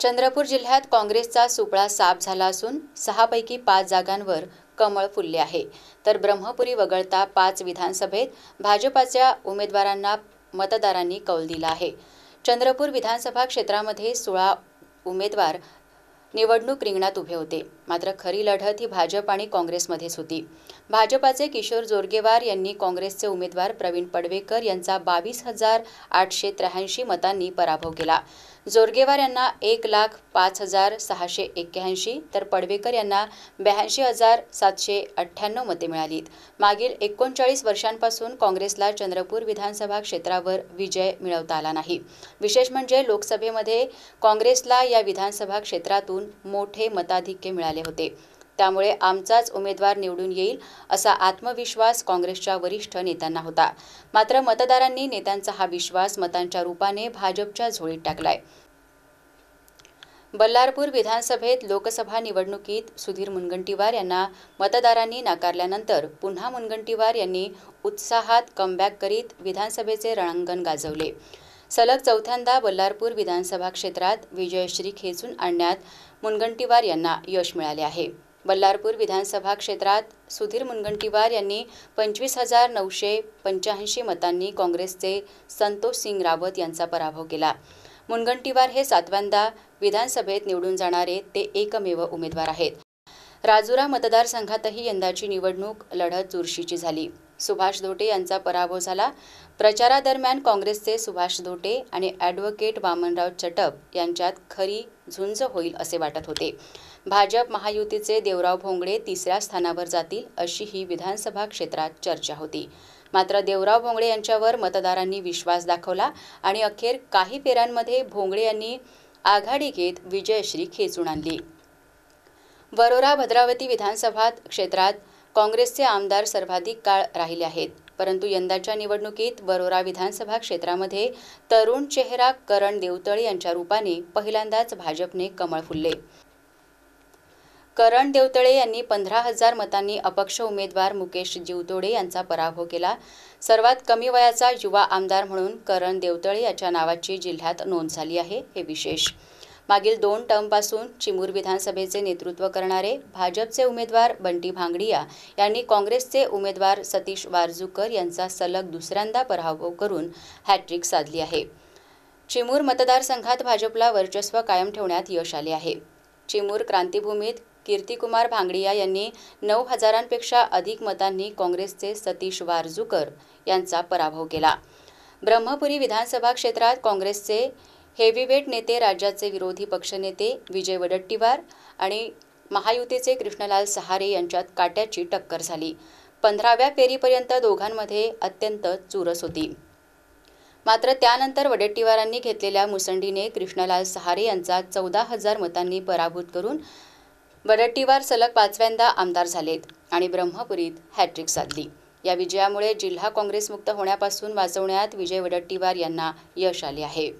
चंद्रपूर जिल्ह्यात काँग्रेसचा सुपळा साफ झाला असून 6 पैकी 5 जागांवर कमळ फुलले आहे, तर ब्रह्मपुरी वगळता 5 विधानसभेत भाजपाच्या उमेदवारांना मतदारांनी कौल दिला आहे। चंद्रपूर विधानसभा क्षेत्रामध्ये 16 उमेदवार निवडणूक रिंगणात उभे होते, मात्र खरी लढत ही भाजप आणि काँग्रेसमध्येच होती। भाजपाचे किशोर जोरगेवार यांनी काँग्रेसचे उमेदवार प्रवीण पडवेकर यांचा 22,883 मतांनी पराभव केला। जोरगेवार यांना 1,05,681 तर पडवेकर यांना 82,798 मते मिळालीत। मागील 39 वर्षांपासून काँग्रेसला चंद्रपूर विधानसभा क्षेत्रावर विजय मिळवता आला नाही। विशेष म्हणजे लोकसभेमध्ये काँग्रेसला या विधानसभा क्षेत्रातून मोठे मताधिक्य मिळाले होते, त्यामुळे आमचाच उमेदवार निवडून येईल असा आत्मविश्वास काँग्रेसच्या वरिष्ठ नेत्यांना होता। मात्र मतदारांनी नेत्यांचा हा विश्वास मतांच्या रूपाने भाजपच्या झोळीत टाकलाय। बल्लारपूर विधानसभेत लोकसभा निवडणुकीत सुधीर मुनगंटीवार यांना मतदारांनी नाकारल्यानंतर पुन्हा मुनगंटीवार यांनी उत्साहात कमबॅक करीत विधानसभेचे रणांगण गाजवले। सलग चौथ्यांदा बल्लारपूर विधानसभा क्षेत्रात विजयश्री खेचून आणण्यात मुनगंटीवार यांना यश मिळाले आहे। बल्लारपूर विधानसभा क्षेत्रात सुधीर मुनगंटीवार यांनी 25,985 मतांनी काँग्रेसचे संतोष सिंग रावत यांचा पराभव केला। मुनगंटीवार हे 7व्यांदा विधानसभेत निवडून जाणारे ते एकमेव उमेदवार आहेत। राजुरा मतदारसंघातही यंदाची निवडणूक लढत चुरशीची झाली। सुभाष धोटे यांचा पराभव झाला। प्रचारादरम्यान काँग्रेसचे सुभाष धोटे आणि ॲडव्होकेट वामनराव चटप यांच्यात खरी झुंज होईल असे वाटत होते। भाजप महायुतीचे देवराव भोंगळे 3ऱ्या स्थानावर जातील अशी ही विधानसभा क्षेत्रात चर्चा होती। मात्र देवराव भोंगळे यांच्यावर मतदारांनी विश्वास दाखवला आणि अखेर काही फेऱ्यांमध्ये भोंगळे यांनी आघाडी घेत विजयश्री खेचून आणली। वरोरा भद्रावती विधानसभा क्षेत्रात काँग्रेसचे आमदार सर्वाधिक काळ राहिले आहेत, परंतु यंदाच्या निवडणुकीत वरोरा विधानसभा क्षेत्रामध्ये तरुण चेहरा करण देवतळे यांच्या रूपाने पहिल्यांदाच भाजपने कमळ फुलले। करण देवतळे यांनी 15,000 मतांनी अपक्ष उमेदवार मुकेश जीवतोडे यांचा पराभव केला। सर्वात कमी वयाचा युवा आमदार म्हणून करण देवतळे याच्या नावाची जिल्ह्यात नोंद झाली आहे, हे विशेष। मागील 2 टर्मपासून चिमूर विधानसभेचे नेतृत्व करणारे भाजपचे उमेदवार बंटी भांगडिया यांनी काँग्रेसचे उमेदवार सतीश वारजूकर यांचा सलग दुसऱ्यांदा पराभव करून हॅट्रिक साधली आहे। चिमूर मतदारसंघात भाजपला वर्चस्व कायम ठेवण्यात यश आले आहे। चिमूर क्रांतिभूमीत कीर्तिकुमार भांगडिया यांनी 9,000पेक्षा अधिक मतांनी काँग्रेसचे सतीश वारजूकर यांचा पराभव केला। ब्रह्मपुरी विधानसभा क्षेत्रात काँग्रेसचे हेवीवेट नेते राज्याचे विरोधी पक्षनेते विजय वडट्टीवार आणि महायुतीचे कृष्णलाल सहारे यांच्यात काट्याची टक्कर झाली। 15व्या फेरीपर्यंत दोघांमध्ये अत्यंत चुरस होती, मात्र त्यानंतर वडट्टीवारांनी घेतलेल्या मुसंडीने कृष्णलाल सहारे यांचा 14,000 मतांनी पराभूत करून वडट्टीवार सलग 5व्यांदा आमदार झालेत आणि ब्रह्मपुरीत हॅट्रिक साधली। या विजयामुळे जिल्हा काँग्रेसमुक्त होण्यापासून वाचवण्यात विजय वडट्टीवार यांना यश आले आहे।